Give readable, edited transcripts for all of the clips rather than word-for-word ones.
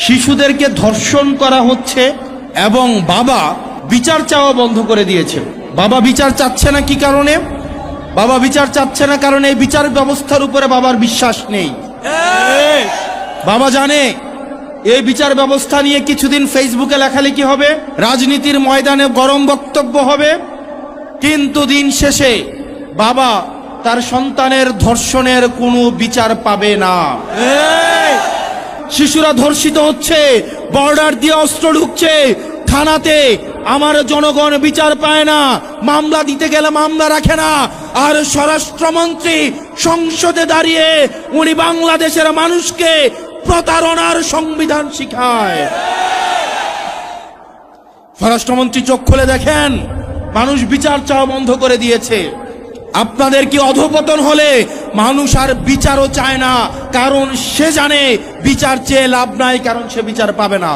শিশুদেরকে ধর্ষণ করা হচ্ছে এবং বাবা বিচার চাওয়া বন্ধ করে দিয়েছে। বাবা বিচার চাচ্ছে না কি কারণে? বাবা বিচার চাচ্ছে না কারণ এই বিচার ব্যবস্থার উপরে বাবার বিশ্বাস নেই। বাবা জানে এই বিচার ব্যবস্থা নিয়ে কিছুদিন ফেসবুকে লেখালেখি হবে, রাজনীতির ময়দানে গরম বক্তব্য হবে, কিন্তু দিন শেষে বাবা তার সন্তানের ধর্ষণের কোনো বিচার পাবে না। শিশুরা ধর্ষিত হচ্ছে, বর্ডার দিয়ে অস্ত্র ঢুকছে থানাতে, আমার জনগণ বিচার পায় না, মামলা দিতে গেলে মামলা রাখে না, আর স্বরাষ্ট্রমন্ত্রী সংসদে দাঁড়িয়ে উনি বাংলাদেশের মানুষকে প্রতারণার সংবিধান শিখায়। স্বরাষ্ট্রমন্ত্রী চোখ খুলে দেখেন, মানুষ বিচার চাওয়া বন্ধ করে দিয়েছে। আপনাদের কি অধঃপতন হলে মানুষ আর বিচারও চায় না, কারণ সে জানে বিচার চেয়ে লাভ নাই, কারণ সে বিচার পাবে না।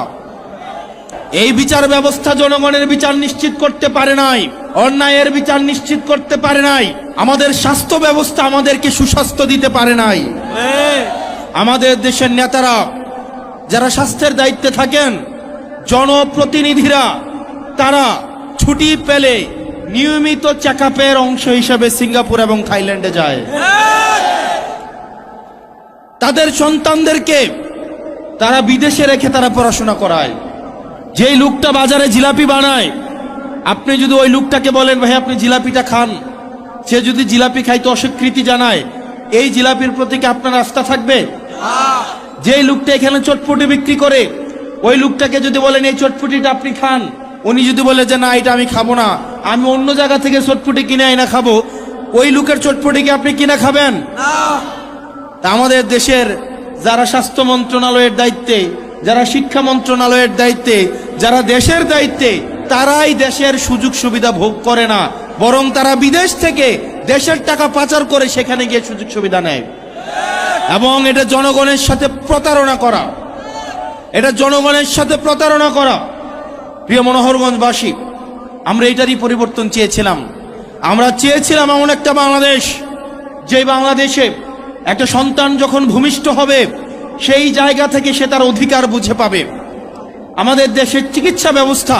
এই বিচার ব্যবস্থা জনগণের বিচার নিশ্চিত করতে পারে নাই, অন্যায়ের বিচার নিশ্চিত করতে পারে নাই, আমাদের স্বাস্থ্য ব্যবস্থা আমাদেরকে সুস্বাস্থ্য দিতে পারে নাই। আমাদের দেশের নেতারা যারা স্বাস্থ্যের দায়িত্বে থাকেন, জনপ্রতিনিধিরা, তারা ছুটি পেলে নিয়মিত চেকআপের অংশ হিসেবে সিঙ্গাপুর এবং থাইল্যান্ডে যায়। তাদের সন্তানদেরকে তারা বিদেশে রেখে তারা পড়াশোনা করায়। যেই লোকটা বাজারে জিলাপি বানায়, আপনি যদি ওই লোকটাকে বলেন ভাই আপনি জিলাপিটা খান, সে যদি জিলাপি খাইতে অস্বীকৃতি জানায়, এই জিলাপির প্রতি কি আপনার আস্থা থাকবে? যেই লোকটা এখানে চটপটি বিক্রি করে, ওই লোকটাকে যদি বলেন এই চটপটিটা আপনি খান, উনি যদি বলে যে না এটা আমি খাবো না, আমি অন্য জায়গা থেকে চটপটি কিনে আইনা খাবো, ওই লোকের চটপটি কি আপনি কিনা খাবেন? আমাদের দেশের যারা স্বাস্থ্য মন্ত্রণালয়ের দায়িত্বে, যারা শিক্ষা মন্ত্রণালয়ের দায়িত্বে, যারা দেশের দায়িত্বে, তারাই দেশের সুযোগ সুবিধা ভোগ করে না, বরং তারা বিদেশ থেকে দেশের টাকা পাচার করে সেখানে গিয়ে সুযোগ সুবিধা নেয়। এবং এটা জনগণের সাথে প্রতারণা করা, এটা জনগণের সাথে প্রতারণা করা। প্রিয় মনোহরগঞ্জবাসী, আমরা এটারই পরিবর্তন চেয়েছিলাম। আমরা চেয়েছিলাম এমন একটা বাংলাদেশ, যে বাংলাদেশে একটা সন্তান যখন ভূমিষ্ঠ হবে সেই জায়গা থেকে সে তার অধিকার বুঝে পাবে। আমাদের দেশের চিকিৎসা ব্যবস্থা,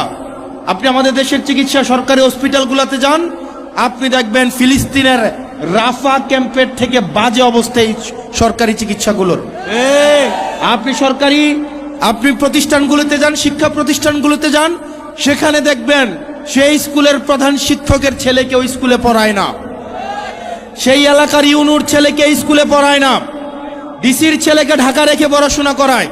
আপনি আমাদের দেশের চিকিৎসা সরকারি হসপিটালগুলোতে যান, আপনি দেখবেন ফিলিস্তিনের রাফা ক্যাম্পের থেকে বাজে অবস্থায় সরকারি চিকিৎসাগুলোর। আপনি প্রতিষ্ঠানগুলোতে যান, শিক্ষা প্রতিষ্ঠানগুলোতে যান, সেখানে দেখবেন সেই স্কুলের প্রধান শিক্ষকের ছেলেকে ওই স্কুলে পড়ায় না, সেই এলাকার ইউনুর ছেলেকে স্কুলে পড়ায় না, ডিসির ছেলেকে ঢাকা রেখে পড়াশোনা করায়।